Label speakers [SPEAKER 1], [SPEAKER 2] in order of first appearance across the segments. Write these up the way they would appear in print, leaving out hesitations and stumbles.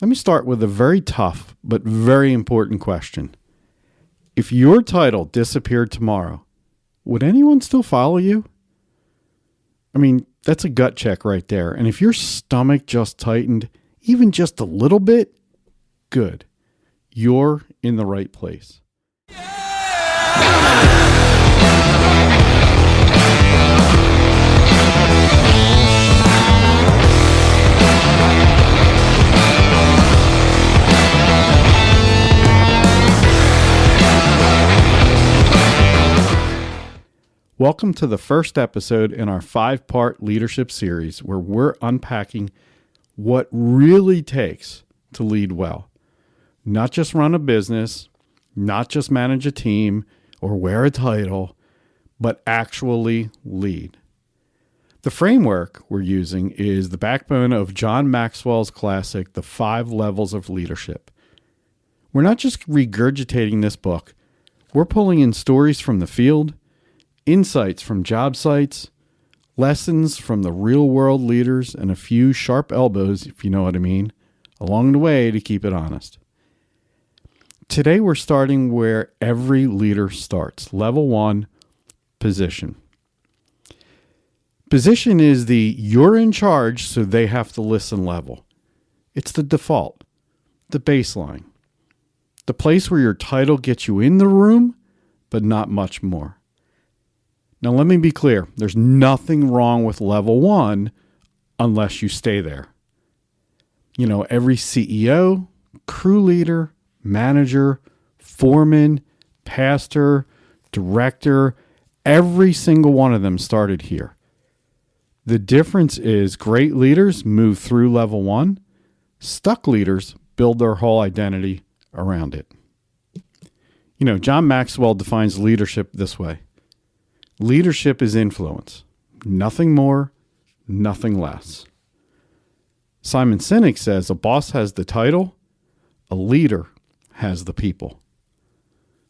[SPEAKER 1] Let me start with a very tough but very important question. If your title disappeared tomorrow, would anyone still follow you? I mean, that's a gut check right there. And if your stomach just tightened, even just a little bit, good. You're in the right place. Welcome to the first episode in our 5-part leadership series where we're unpacking what really takes to lead well. Not just run a business, not just manage a team or wear a title, but actually lead. The framework we're using is the backbone of John Maxwell's classic, The 5 Levels of Leadership. We're not just regurgitating this book, we're pulling in stories from the field, insights from job sites, lessons from the real world leaders, and a few sharp elbows, if you know what I mean, along the way to keep it honest. Today we're starting where every leader starts. Level 1, position. Position is the you're in charge, so they have to listen level. It's the default, the baseline, the place where your title gets you in the room, but not much more. Now, let me be clear. There's nothing wrong with level 1 unless you stay there. You know, every CEO, crew leader, manager, foreman, pastor, director, every single one of them started here. The difference is great leaders move through level 1. Stuck leaders build their whole identity around it. You know, John Maxwell defines leadership this way. Leadership is influence. Nothing more, nothing less. Simon Sinek says a boss has the title, a leader has the people.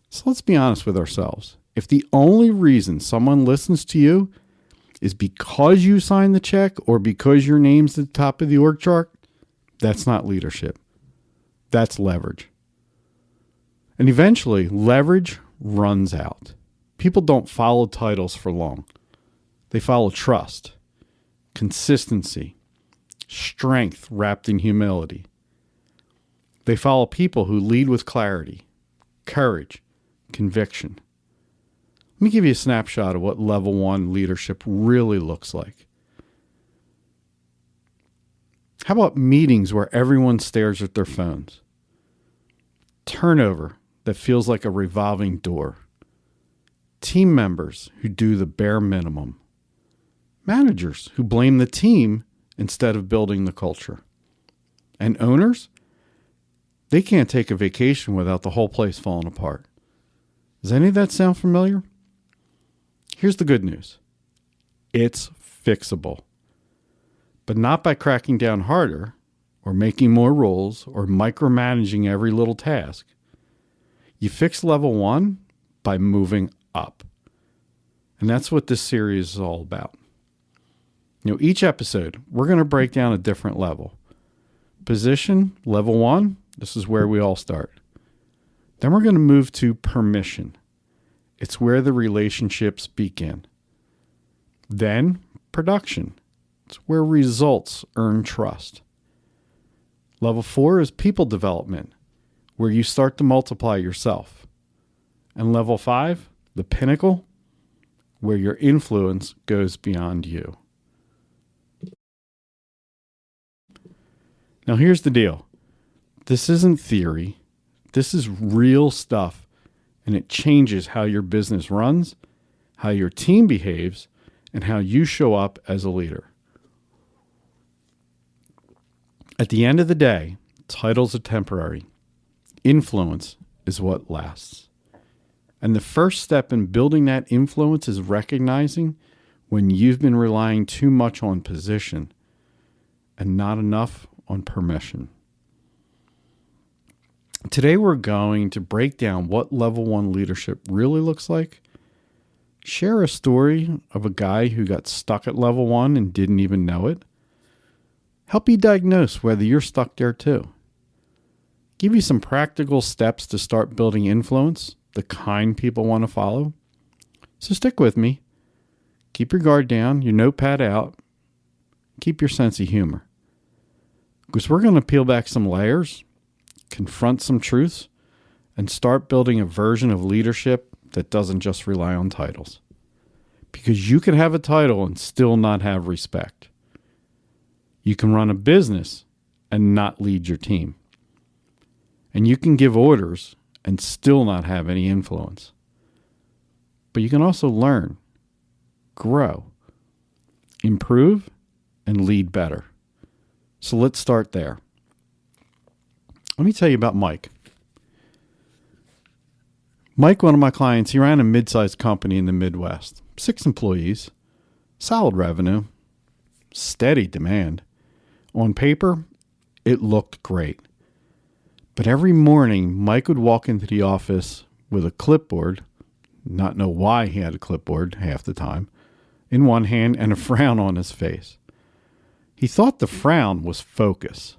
[SPEAKER 1] So let's be honest with ourselves. If the only reason someone listens to you is because you signed the check or because your name's at the top of the org chart, that's not leadership. That's leverage. And eventually, leverage runs out. People don't follow titles for long. They follow trust, consistency, strength wrapped in humility. They follow people who lead with clarity, courage, conviction. Let me give you a snapshot of what level 1 leadership really looks like. How about meetings where everyone stares at their phones? Turnover that feels like a revolving door. Team members who do the bare minimum. Managers who blame the team instead of building the culture. And owners, they can't take a vacation without the whole place falling apart. Does any of that sound familiar? Here's the good news. It's fixable. But not by cracking down harder or making more rules or micromanaging every little task. You fix level 1 by moving up. And that's what this series is all about. You know, each episode, we're going to break down a different level. Position, level 1, this is where we all start. Then we're going to move to permission. It's where the relationships begin. Then production. It's where results earn trust. Level 4 is people development, where you start to multiply yourself. And level 5, the pinnacle, where your influence goes beyond you. Now here's the deal. This isn't theory. This is real stuff, and it changes how your business runs, how your team behaves, and how you show up as a leader. At the end of the day, titles are temporary. Influence is what lasts. And the first step in building that influence is recognizing when you've been relying too much on position and not enough on permission. Today we're going to break down what level 1 leadership really looks like, share a story of a guy who got stuck at level 1 and didn't even know it, help you diagnose whether you're stuck there too, give you some practical steps to start building influence, the kind people want to follow. So stick with me. Keep your guard down, your notepad out. Keep your sense of humor. Because we're going to peel back some layers, confront some truths, and start building a version of leadership that doesn't just rely on titles. Because you can have a title and still not have respect. You can run a business and not lead your team. And you can give orders and still not have any influence. But you can also learn, grow, improve, and lead better. So let's start there. Let me tell you about Mike. Mike, one of my clients, he ran a mid-sized company in the Midwest. 6 employees, solid revenue, steady demand. On paper, it looked great. But every morning, Mike would walk into the office with a clipboard, not know why he had a clipboard half the time, in one hand and a frown on his face. He thought the frown was focus.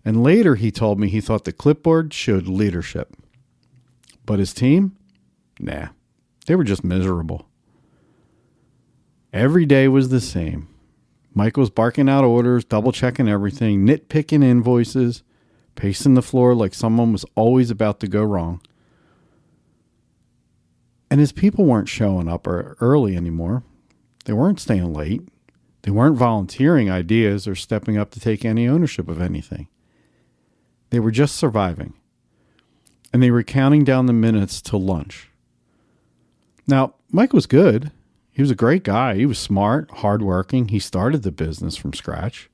[SPEAKER 1] And later he told me he thought the clipboard showed leadership. But his team? Nah, they were just miserable. Every day was the same. Mike was barking out orders, double-checking everything, nitpicking invoices, pacing the floor like someone was always about to go wrong. And his people weren't showing up early anymore. They weren't staying late. They weren't volunteering ideas or stepping up to take any ownership of anything. They were just surviving. And they were counting down the minutes till lunch. Now, Mike was good. He was a great guy. He was smart, hardworking. He started the business from scratch.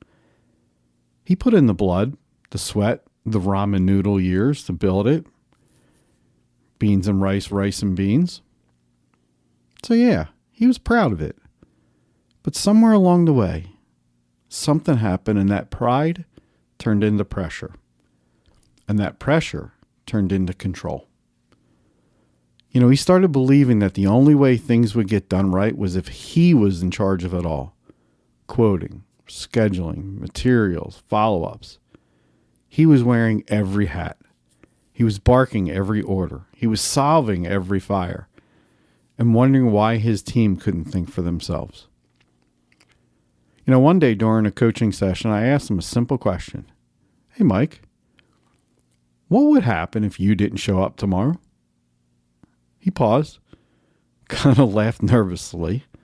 [SPEAKER 1] He put in the blood, the sweat, the ramen noodle years to build it. Beans and rice, rice and beans. So yeah, he was proud of it. But somewhere along the way, something happened and that pride turned into pressure. And that pressure turned into control. You know, he started believing that the only way things would get done right was if he was in charge of it all. Quoting, scheduling, materials, follow-ups. He was wearing every hat. He was barking every order. He was solving every fire. And wondering why his team couldn't think for themselves. You know, one day during a coaching session, I asked him a simple question. Hey, Mike, what would happen if you didn't show up tomorrow? He paused, kind of laughed nervously. I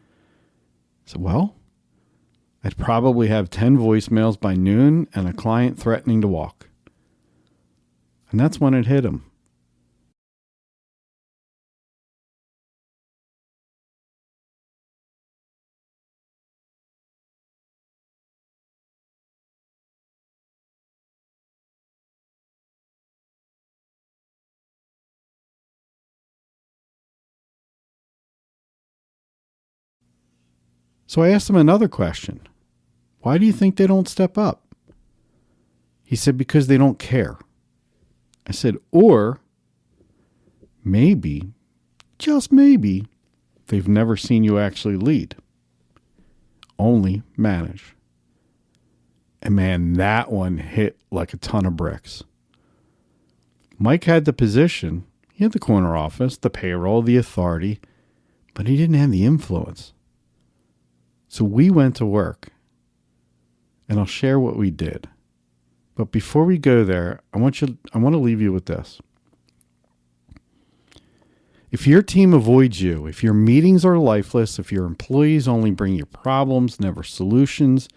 [SPEAKER 1] said, well, I'd probably have 10 voicemails by noon and a client threatening to walk. And that's when it hit him. So I asked him another question. Why do you think they don't step up? He said, because they don't care. I said, or maybe, just maybe, they've never seen you actually lead. Only manage. And man, that one hit like a ton of bricks. Mike had the position. He had the corner office, the payroll, the authority, but he didn't have the influence. So we went to work, and I'll share what we did. But before we go there, I want to leave you with this. If your team avoids you, if your meetings are lifeless, if your employees only bring you problems, never solutions,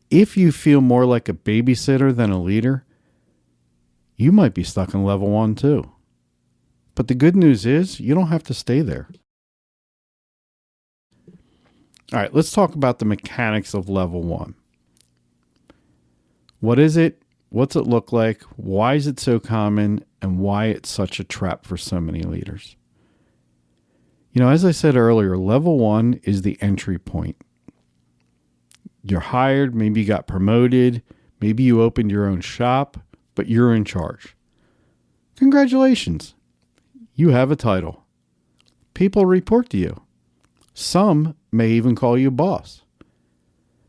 [SPEAKER 1] if you feel more like a babysitter than a leader, you might be stuck in level 1 too. But the good news is you don't have to stay there. All right, let's talk about the mechanics of level 1. What is it? What's it look like? Why is it so common? And why it's such a trap for so many leaders? You know, as I said earlier, level 1 is the entry point. You're hired, maybe you got promoted, maybe you opened your own shop, but you're in charge. Congratulations. You have a title. People report to you. Some may even call you boss.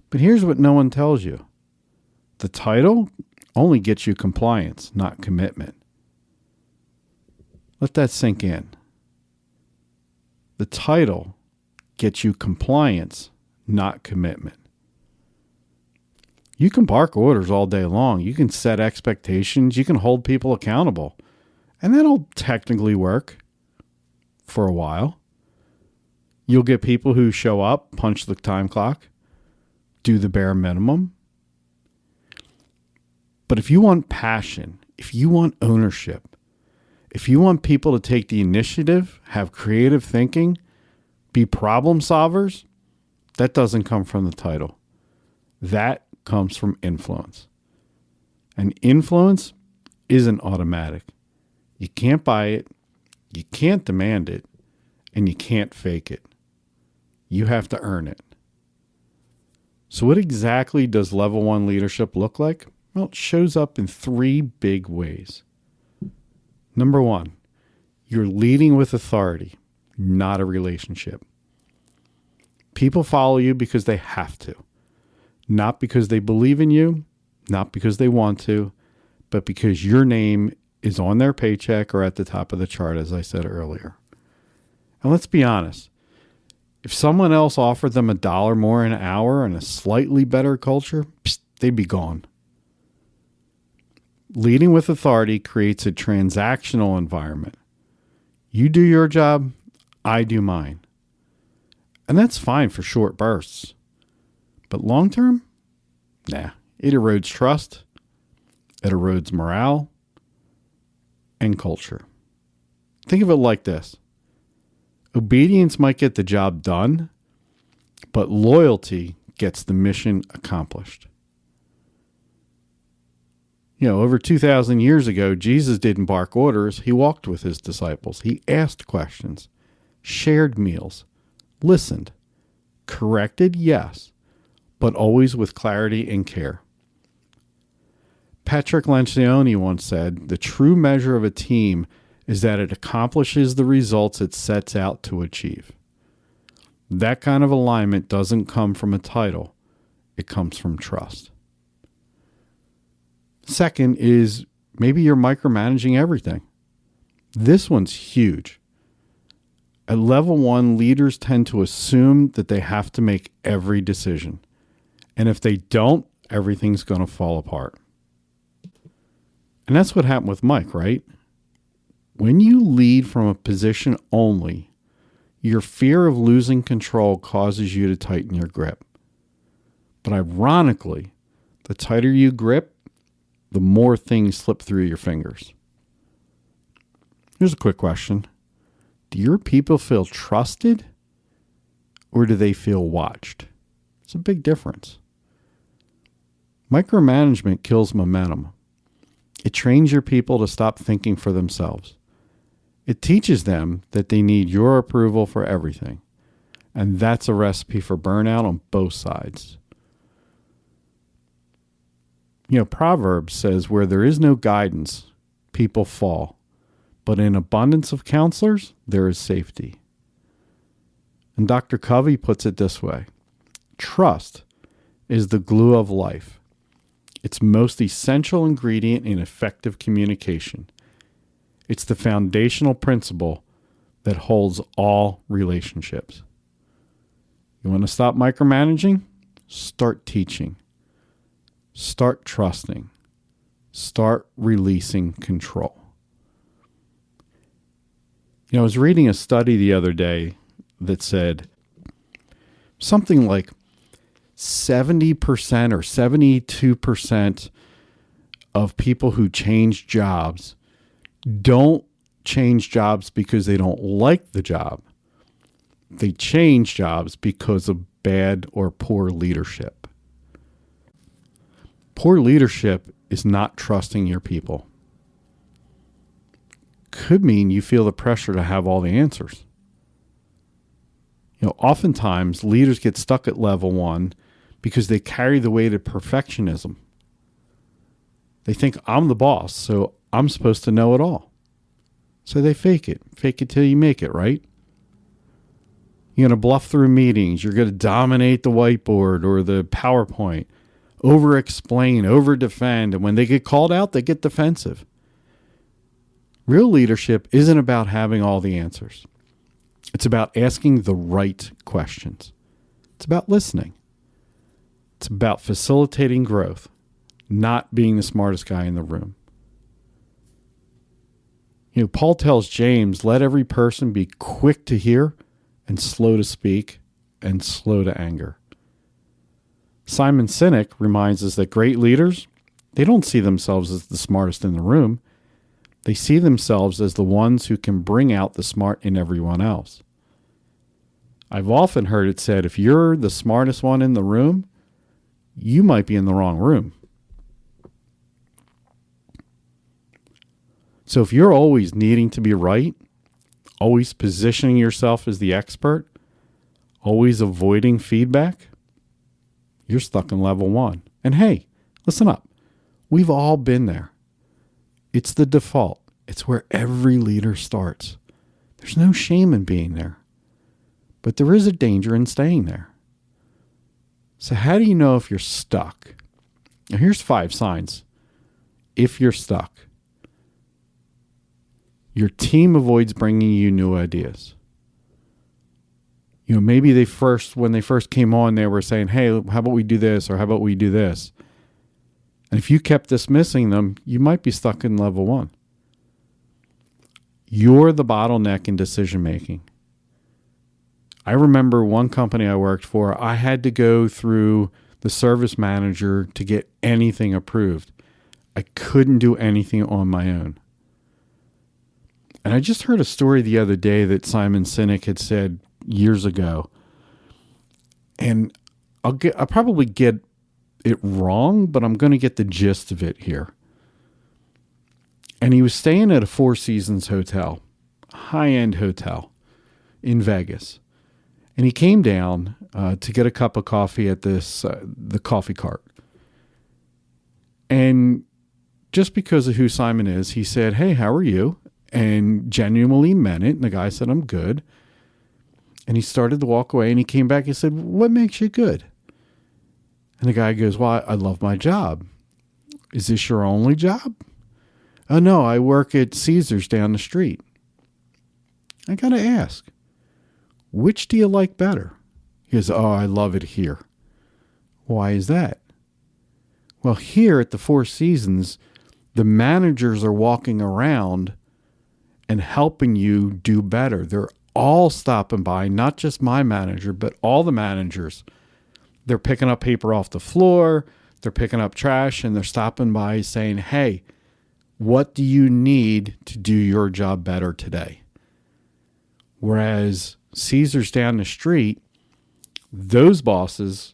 [SPEAKER 1] But here's what no one tells you. The title only gets you compliance, not commitment. Let that sink in. The title gets you compliance, not commitment. You can bark orders all day long. You can set expectations. You can hold people accountable. And that'll technically work for a while. You'll get people who show up, punch the time clock, do the bare minimum. But if you want passion, if you want ownership, if you want people to take the initiative, have creative thinking, be problem solvers, that doesn't come from the title. That comes from influence. And influence isn't automatic. You can't buy it, you can't demand it, and you can't fake it. You have to earn it. So what exactly does level 1 leadership look like? Well, it shows up in 3 big ways. Number 1, you're leading with authority, not a relationship. People follow you because they have to. Not because they believe in you, not because they want to, but because your name is on their paycheck or at the top of the chart, as I said earlier. And let's be honest. If someone else offered them $1 more an hour and a slightly better culture, they'd be gone. Leading with authority creates a transactional environment. You do your job, I do mine. And that's fine for short bursts. But long term? Nah. It erodes trust, it erodes morale, and culture. Think of it like this. Obedience might get the job done, but loyalty gets the mission accomplished. Over 2,000 years ago, Jesus didn't bark orders. He walked with his disciples. He asked questions, shared meals, listened, corrected, yes, but always with clarity and care. Patrick Lencioni once said, "The true measure of a team is that it accomplishes the results it sets out to achieve." That kind of alignment doesn't come from a title. It comes from trust. Second is maybe you're micromanaging everything. This one's huge. At level 1, leaders tend to assume that they have to make every decision. And if they don't, everything's going to fall apart. And that's what happened with Mike, right? When you lead from a position only, your fear of losing control causes you to tighten your grip. But ironically, the tighter you grip, the more things slip through your fingers. Here's a quick question. Do your people feel trusted or do they feel watched? It's a big difference. Micromanagement kills momentum. It trains your people to stop thinking for themselves. It teaches them that they need your approval for everything. And that's a recipe for burnout on both sides. Proverbs says, where there is no guidance, people fall. But in abundance of counselors, there is safety. And Dr. Covey puts it this way. Trust is the glue of life. It's most essential ingredient in effective communication. It's the foundational principle that holds all relationships. You want to stop micromanaging? Start teaching. Start trusting. Start releasing control. I was reading a study the other day that said something like 70% or 72% of people who change jobs don't change jobs because they don't like the job. They change jobs because of bad or poor leadership. Poor leadership is not trusting your people. Could mean you feel the pressure to have all the answers. Oftentimes leaders get stuck at level 1 because they carry the weight of perfectionism. They think I'm the boss, so I'm supposed to know it all. So they fake it. Fake it till you make it, right? You're going to bluff through meetings. You're going to dominate the whiteboard or the PowerPoint. over-explain, over-defend, and when they get called out, they get defensive. Real leadership isn't about having all the answers. It's about asking the right questions. It's about listening. It's about facilitating growth, not being the smartest guy in the room. Paul tells James, let every person be quick to hear and slow to speak and slow to anger. Simon Sinek reminds us that great leaders, they don't see themselves as the smartest in the room. They see themselves as the ones who can bring out the smart in everyone else. I've often heard it said, if you're the smartest one in the room, you might be in the wrong room. So if you're always needing to be right, always positioning yourself as the expert, always avoiding feedback, you're stuck in level 1. And hey, listen up. We've all been there. It's the default. It's where every leader starts. There's no shame in being there. But there is a danger in staying there. So how do you know if you're stuck? Now here's 5 signs. If you're stuck. Your team avoids bringing you new ideas. Maybe when they first came on, they were saying, hey, how about we do this? Or how about we do this? And if you kept dismissing them, you might be stuck in level 1. You're the bottleneck in decision making. I remember one company I worked for, I had to go through the service manager to get anything approved. I couldn't do anything on my own. And I just heard a story the other day that Simon Sinek had said years ago. And I'll probably get it wrong, but I'm going to get the gist of it here. And he was staying at a Four Seasons hotel, a high-end hotel in Vegas. And he came down to get a cup of coffee at the coffee cart. And just because of who Simon is, he said, hey, how are you? And genuinely meant it. And the guy said, I'm good. And he started to walk away, and he came back and said, what makes you good? And the guy goes, well, I love my job. Is this your only job? Oh, no, I work at Caesars down the street. I got to ask, which do you like better? He goes, oh, I love it here. Why is that? Well, here at the Four Seasons, the managers are walking around and helping you do better. They're all stopping by, not just my manager, but all the managers. They're picking up paper off the floor, they're picking up trash, and they're stopping by saying, hey, what do you need to do your job better today? Whereas Caesars down the street, those bosses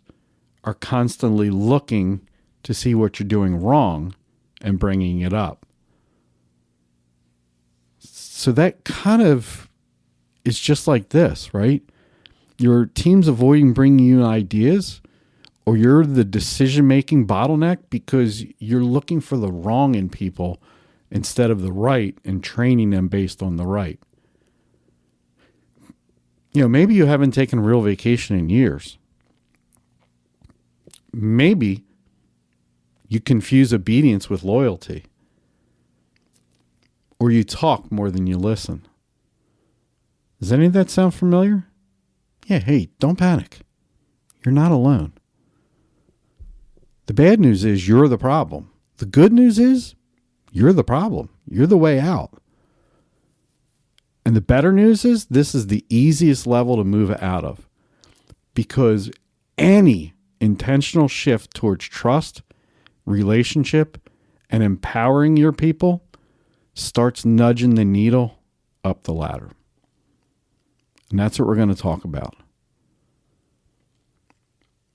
[SPEAKER 1] are constantly looking to see what you're doing wrong and bringing it up. So that kind of is just like this, right? Your team's avoiding bringing you ideas, or you're the decision-making bottleneck because you're looking for the wrong in people instead of the right and training them based on the right. Maybe you haven't taken real vacation in years. Maybe you confuse obedience with loyalty. Or you talk more than you listen. Does any of that sound familiar? Yeah, hey, don't panic. You're not alone. The bad news is you're the problem. The good news is you're the problem. You're the way out. And the better news is this is the easiest level to move out of, because any intentional shift towards trust, relationship, and empowering your people starts nudging the needle up the ladder. And that's what we're going to talk about.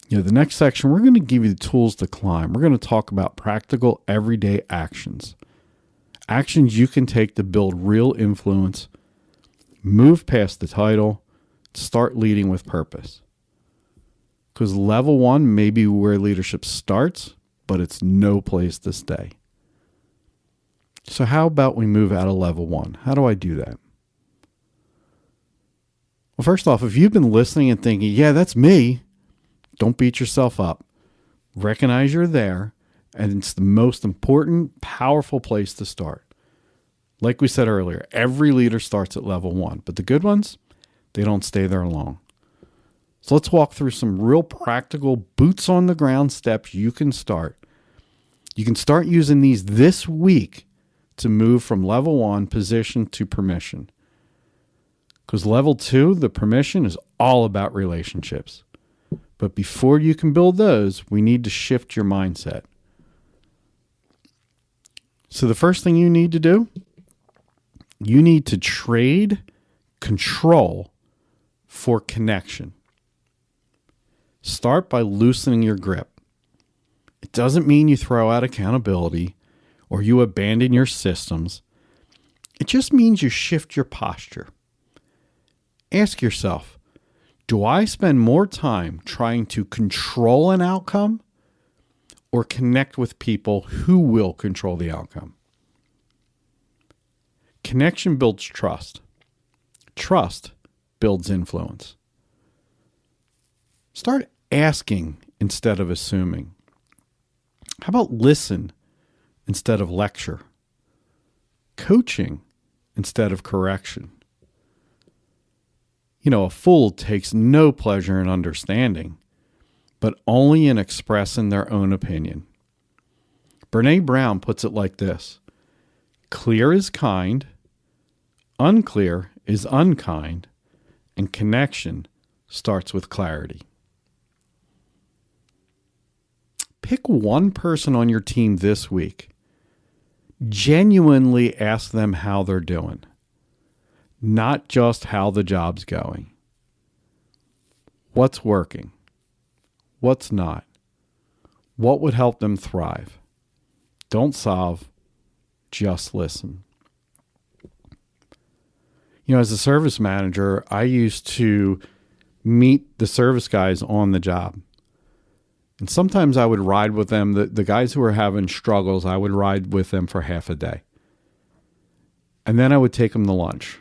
[SPEAKER 1] The next section, we're going to give you the tools to climb. We're going to talk about practical, everyday actions. Actions you can take to build real influence, move past the title, start leading with purpose. Because level 1 may be where leadership starts, but it's no place to stay. So how about we move out of level 1? How do I do that? Well, first off, if you've been listening and thinking, yeah, that's me, don't beat yourself up. Recognize you're there, and it's the most important, powerful place to start. Like we said earlier, every leader starts at level 1, but the good ones, they don't stay there long. So let's walk through some real practical boots on the ground steps you can start. You can start using these this week to move from level 1 position to permission. Because level 2, the permission, is all about relationships. But before you can build those, we need to shift your mindset. So the first thing you need to do, you need to trade control for connection. Start by loosening your grip. It doesn't mean you throw out accountability or you abandon your systems. It just means you shift your posture. Ask yourself, do I spend more time trying to control an outcome or connect with people who will control the outcome? Connection builds trust. Trust builds influence. Start asking instead of assuming. How about listen instead of lecture? Coaching instead of correction. You know, a fool takes no pleasure in understanding, but only in expressing their own opinion. Brene Brown puts it like this: clear is kind, unclear is unkind, and connection starts with clarity. Pick one person on your team this week. Genuinely ask them how they're doing, not just how the job's going. What's working? What's not? What would help them thrive? Don't solve, just listen. You know, as a service manager, I used to meet the service guys on the job. And sometimes I would ride with them. The guys who were having struggles, I would ride with them for half a day. And then I would take them to lunch.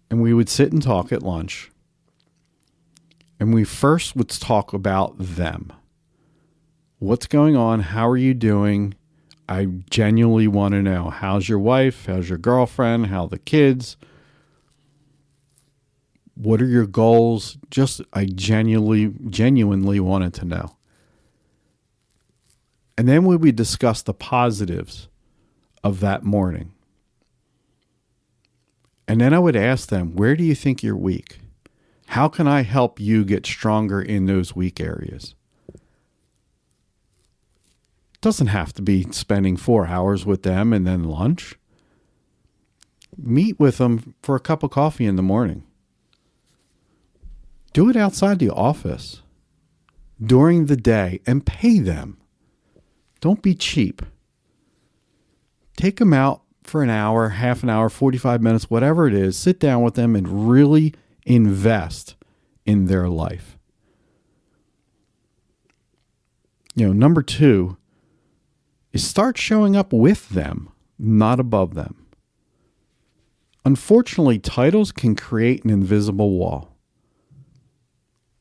[SPEAKER 1] And we would sit and talk at lunch. And we first would talk about them. What's going on? How are you doing? I genuinely want to know. How's your wife? How's your girlfriend? How are the kids? What are your goals? I genuinely wanted to know. And then we would discuss the positives of that morning. And then I would ask them, where do you think you're weak? How can I help you get stronger in those weak areas? It doesn't have to be spending 4 hours with them and then lunch. Meet with them for a cup of coffee in the morning. Do it outside the office during the day and pay them. Don't be cheap. Take them out for an hour, half an hour, 45 minutes, whatever it is. Sit down with them and really invest in their life. You know, number 2 is start showing up with them, not above them. Unfortunately, titles can create an invisible wall.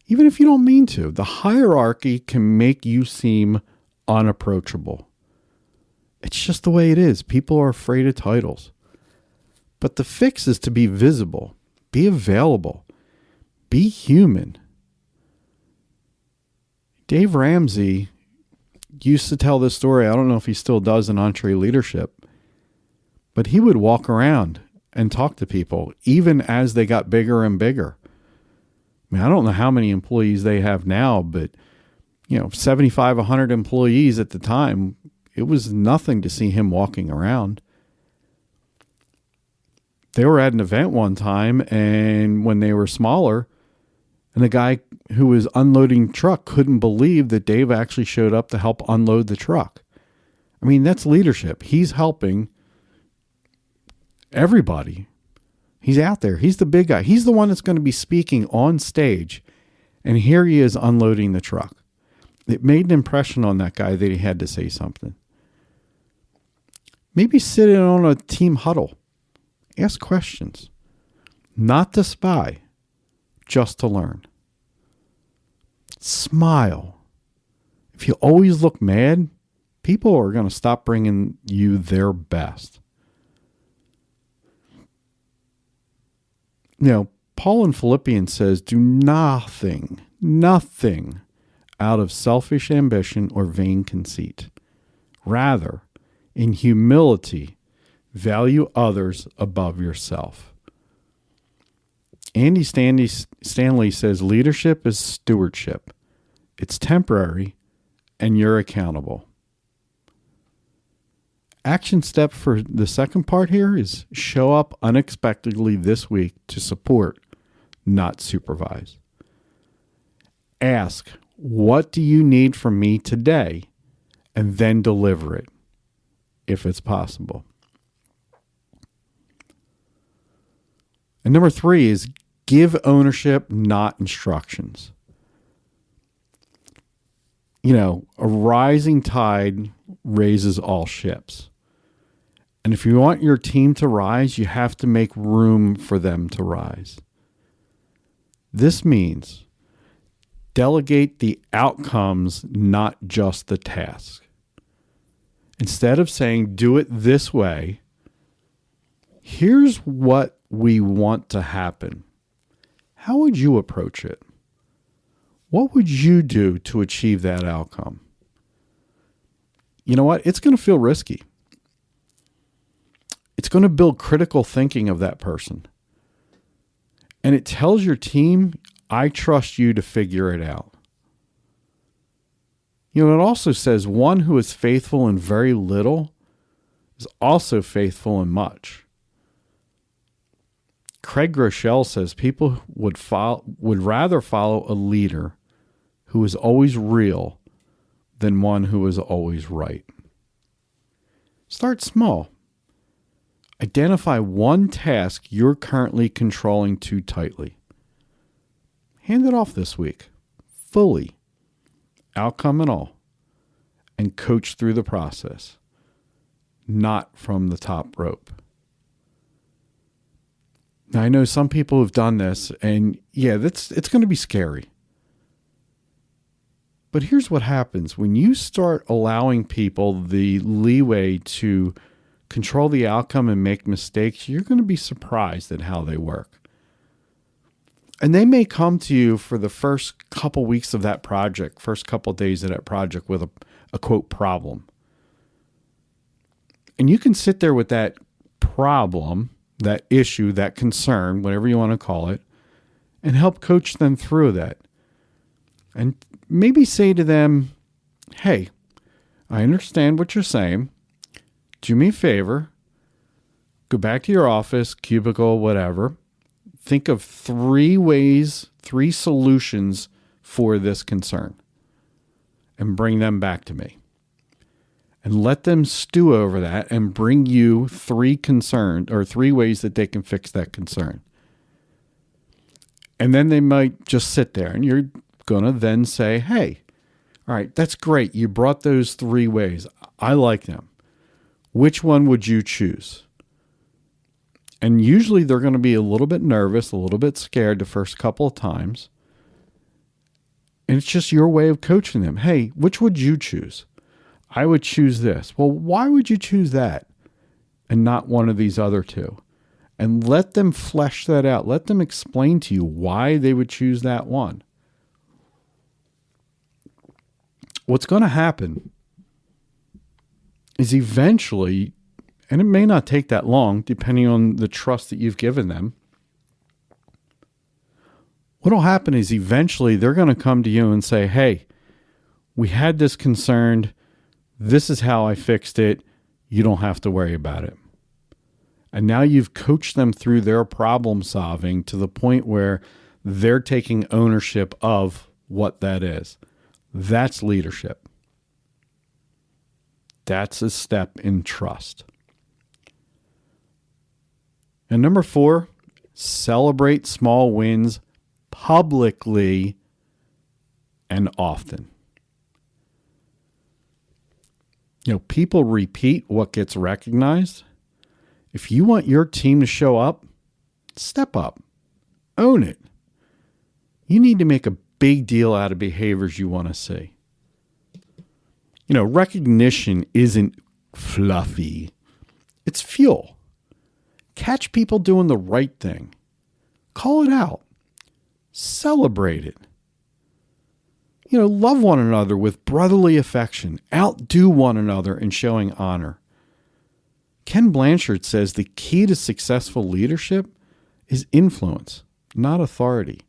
[SPEAKER 1] Even if you don't mean to, the hierarchy can make you seem unapproachable. It's just the way it is. People are afraid of titles. But the fix is to be visible, be available, be human. Dave Ramsey used to tell this story. I don't know if he still does in EntreLeadership, but he would walk around and talk to people even as they got bigger and bigger. I mean, I don't know how many employees they have now, but 75, 100 employees at the time, it was nothing to see him walking around. They were at an event one time, and when they were smaller, and the guy who was unloading the truck couldn't believe that Dave actually showed up to help unload the truck. I mean, that's leadership. He's helping everybody. He's out there. He's the big guy. He's the one that's going to be speaking on stage. And here he is unloading the truck. It made an impression on that guy that he had to say something. Maybe sit in on a team huddle. Ask questions. Not to spy, just to learn. Smile. If you always look mad, people are going to stop bringing you their best. Paul in Philippians says, do nothing out of selfish ambition or vain conceit. Rather, in humility, value others above yourself. Andy Stanley says, leadership is stewardship. It's temporary, and you're accountable. Action step for the second part here is show up unexpectedly this week to support, not supervise. Ask, what do you need from me today? And then deliver it, if it's possible. And number 3 is give ownership, not instructions. A rising tide raises all ships. And if you want your team to rise, you have to make room for them to rise. This means delegate the outcomes, not just the task. Instead of saying, do it this way, here's what we want to happen. How would you approach it? What would you do to achieve that outcome? You know what? It's going to feel risky. It's going to build critical thinking of that person. And it tells your team, I trust you to figure it out. It also says one who is faithful in very little is also faithful in much. Craig Groeschel says people would rather follow a leader who is always real than one who is always right. Start small. Identify one task you're currently controlling too tightly. Hand it off this week, fully, outcome and all, and coach through the process, not from the top rope. Now, I know some people have done this, and it's going to be scary. But here's what happens. When you start allowing people the leeway to control the outcome and make mistakes, you're going to be surprised at how they work. And they may come to you for the first couple weeks of that project, first couple days of that project with a quote problem. And you can sit there with that problem, that issue, that concern, whatever you want to call it, and help coach them through that. And maybe say to them, hey, I understand what you're saying. Do me a favor. Go back to your office, cubicle, whatever. Think of 3 ways, 3 solutions for this concern. And bring them back to me. And let them stew over that and bring you 3 ways that they can fix that concern. And then they might just sit there and you're going to then say, hey, all right, that's great. You brought those 3 ways. I like them. Which one would you choose? And usually they're going to be a little bit nervous, a little bit scared the first couple of times. And it's just your way of coaching them. Hey, which would you choose? I would choose this. Well, why would you choose that and not one of these other 2? And let them flesh that out. Let them explain to you why they would choose that one. What's going to happen is eventually, and it may not take that long, depending on the trust that you've given them, what will happen is eventually they're going to come to you and say, hey, we had this concern. This is how I fixed it. You don't have to worry about it. And now you've coached them through their problem solving to the point where they're taking ownership of what that is. That's leadership. That's a step in trust. And number 4, celebrate small wins publicly and often. People repeat what gets recognized. If you want your team to show up, step up. Own it. You need to make a big deal out of behaviors you want to see. Recognition isn't fluffy. It's fuel. Catch people doing the right thing. Call it out. Celebrate it. Love one another with brotherly affection. Outdo one another in showing honor. Ken Blanchard says the key to successful leadership is influence, not authority.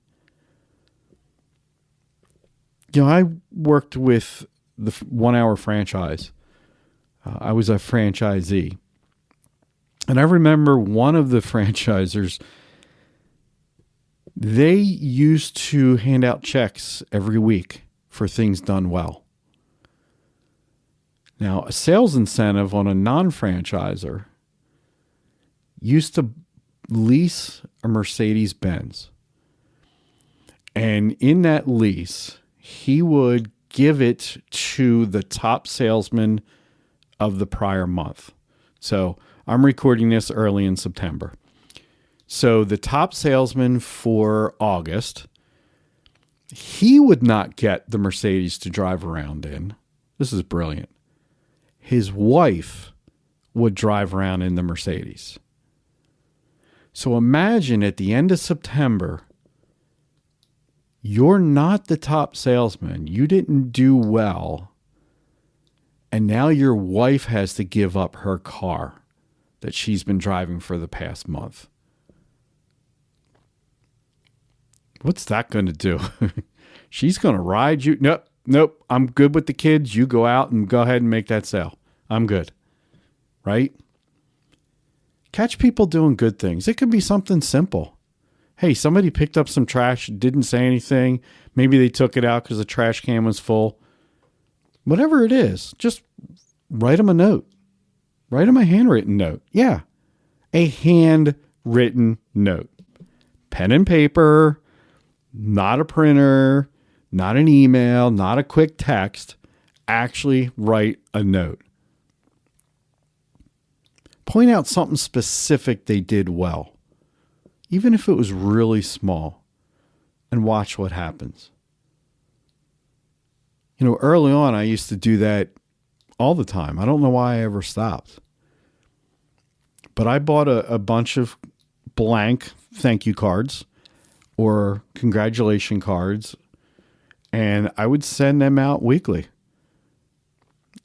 [SPEAKER 1] I worked with the 1 Hour franchise. I was a franchisee. And I remember one of the franchisors, they used to hand out checks every week for things done well. Now, a sales incentive on a non-franchisor used to lease a Mercedes-Benz. And in that lease, he would give it to the top salesman of the prior month. So I'm recording this early in September. So the top salesman for August, he would not get the Mercedes to drive around in. This is brilliant. His wife would drive around in the Mercedes. So imagine at the end of September, you're not the top salesman. You didn't do well. And now your wife has to give up her car that she's been driving for the past month. What's that going to do? She's going to ride you. Nope. I'm good with the kids. You go out and go ahead and make that sale. I'm good. Right? Catch people doing good things. It could be something simple. Hey, somebody picked up some trash, didn't say anything. Maybe they took it out because the trash can was full. Whatever it is, just write them a note. Write them a handwritten note. Yeah, a handwritten note. Pen and paper, not a printer, not an email, not a quick text. Actually write a note. Point out something specific they did well, even if it was really small, and watch what happens. Early on, I used to do that all the time. I don't know why I ever stopped. But I bought a bunch of blank thank you cards or congratulation cards, and I would send them out weekly.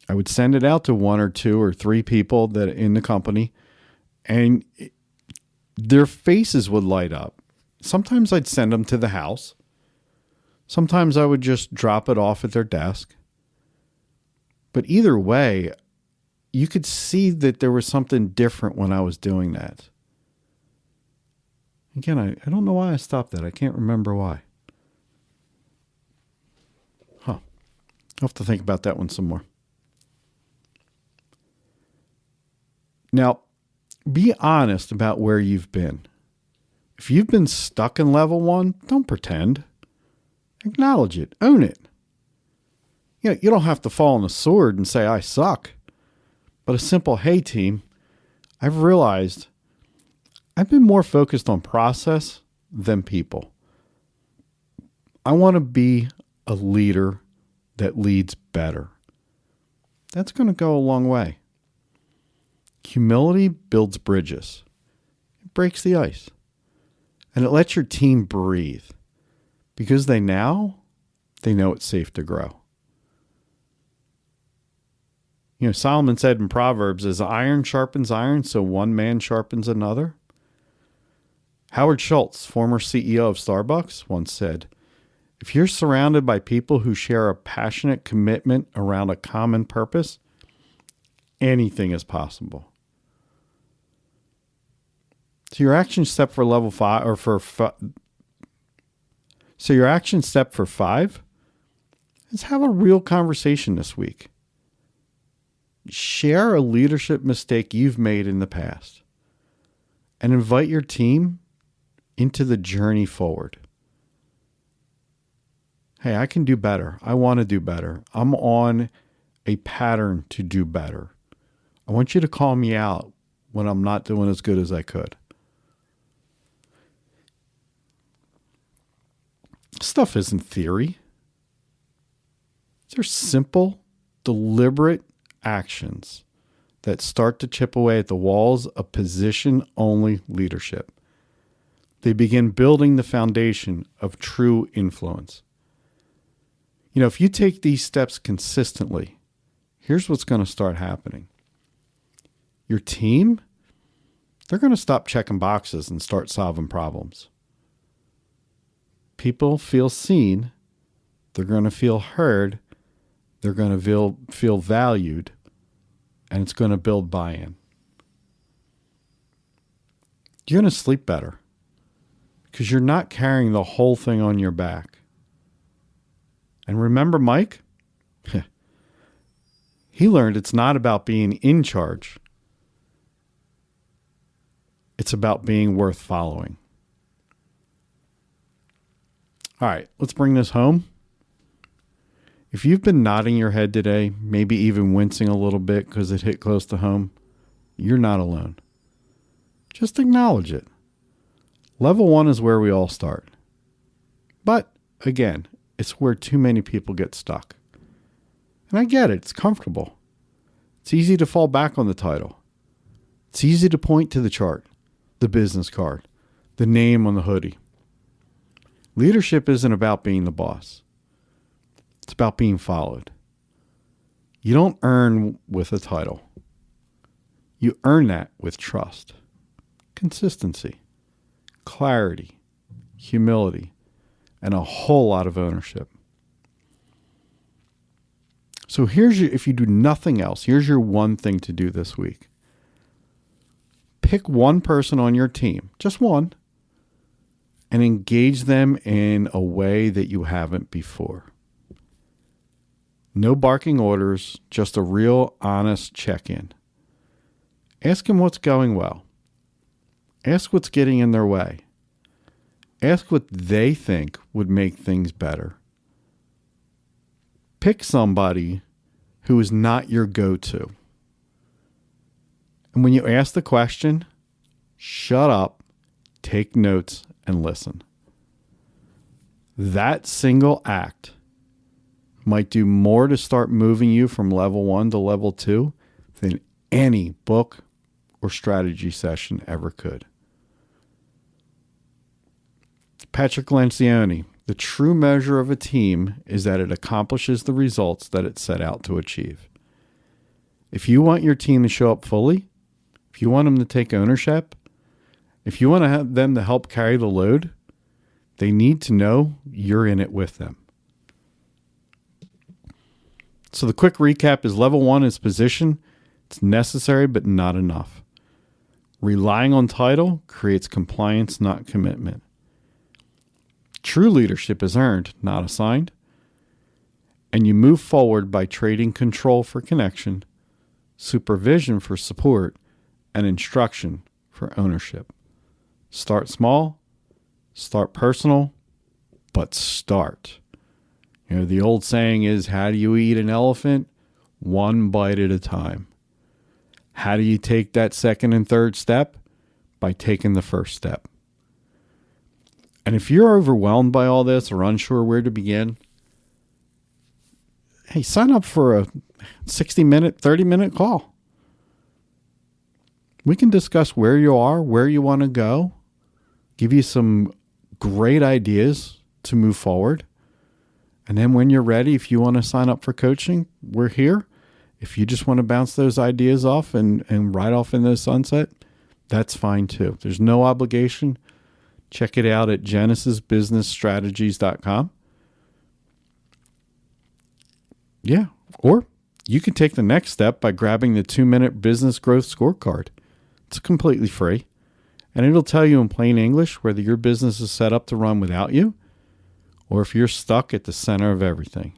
[SPEAKER 1] I would send it out to 1 or 2 or 3 people that in the company, and their faces would light up. Sometimes I'd send them to the house. Sometimes I would just drop it off at their desk. But either way, you could see that there was something different when I was doing that. Again, I don't know why I stopped that. I can't remember why. I'll have to think about that one some more. Now, be honest about where you've been. If you've been stuck in level 1, don't pretend. Acknowledge it. Own it. You don't have to fall on the sword and say, I suck. But a simple, hey team, I've realized I've been more focused on process than people. I want to be a leader that leads better. That's going to go a long way. Humility builds bridges. It breaks the ice. And it lets your team breathe. Because they know it's safe to grow. Solomon said in Proverbs, as iron sharpens iron, so one man sharpens another. Howard Schultz, former CEO of Starbucks, once said, if you're surrounded by people who share a passionate commitment around a common purpose, anything is possible. So your action step for level 5 or So your action step for 5 is have a real conversation this week. Share a leadership mistake you've made in the past and invite your team into the journey forward. Hey, I can do better. I want to do better. I'm on a pattern to do better. I want you to call me out when I'm not doing as good as I could. Stuff isn't theory. They're simple, deliberate actions that start to chip away at the walls of position-only leadership. They begin building the foundation of true influence. If you take these steps consistently, here's what's going to start happening. Your team, they're going to stop checking boxes and start solving problems. People feel seen. They're going to feel heard. They're going to feel valued. And it's going to build buy-in. You're going to sleep better because you're not carrying the whole thing on your back. And remember Mike? He learned it's not about being in charge. It's about being worth following. All right, let's bring this home. If you've been nodding your head today, maybe even wincing a little bit because it hit close to home, you're not alone. Just acknowledge it. Level 1 is where we all start. But, again, it's where too many people get stuck. And I get it. It's comfortable. It's easy to fall back on the title. It's easy to point to the chart, the business card, the name on the hoodie. Leadership isn't about being the boss. It's about being followed. You don't earn with a title. You earn that with trust, consistency, clarity, humility, and a whole lot of ownership. So if you do nothing else, here's your one thing to do this week. Pick one person on your team, just one, and engage them in a way that you haven't before. No barking orders, just a real honest check-in. Ask them what's going well. Ask what's getting in their way. Ask what they think would make things better. Pick somebody who is not your go-to. And when you ask the question, shut up, take notes, and listen. That single act might do more to start moving you from level 1 to level 2 than any book or strategy session ever could. Patrick Lencioni, the true measure of a team is that it accomplishes the results that it set out to achieve. If you want your team to show up fully, if you want them to take ownership, if you want to have them to help carry the load, they need to know you're in it with them. So the quick recap is level 1 is position. It's necessary, but not enough. Relying on title creates compliance, not commitment. True leadership is earned, not assigned. And you move forward by trading control for connection, supervision for support, and instruction for ownership. Start small, start personal, but start. The old saying is, how do you eat an elephant? One bite at a time. How do you take that second and third step? By taking the first step. And if you're overwhelmed by all this or unsure where to begin, hey, sign up for a 60-minute, 30-minute call. We can discuss where you are, where you want to go, give you some great ideas to move forward. And then when you're ready, if you want to sign up for coaching, we're here. If you just want to bounce those ideas off and ride off in the sunset, that's fine too. There's no obligation. Check it out at genesisbusinessstrategies.com. Yeah. Or you can take the next step by grabbing the 2-minute business growth scorecard. It's completely free. And it'll tell you in plain English whether your business is set up to run without you or if you're stuck at the center of everything.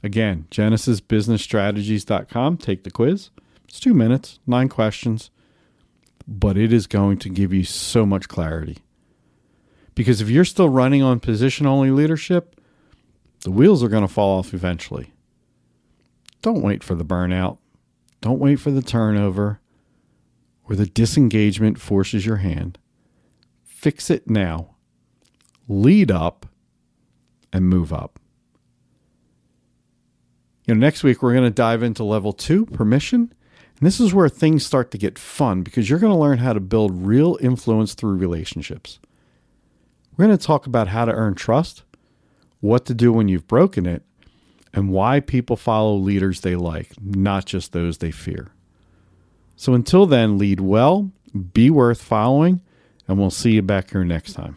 [SPEAKER 1] Again, genesisbusinessstrategies.com. Take the quiz. It's 2 minutes, 9 questions. But it is going to give you so much clarity. Because if you're still running on position-only leadership, the wheels are going to fall off eventually. Don't wait for the burnout. Don't wait for the turnover or the disengagement forces your hand. Fix it now. Lead up and move up. Next week we're going to dive into level 2, permission. And this is where things start to get fun because you're going to learn how to build real influence through relationships. We're going to talk about how to earn trust, what to do when you've broken it, and why people follow leaders they like, not just those they fear. So until then, lead well, be worth following, and we'll see you back here next time.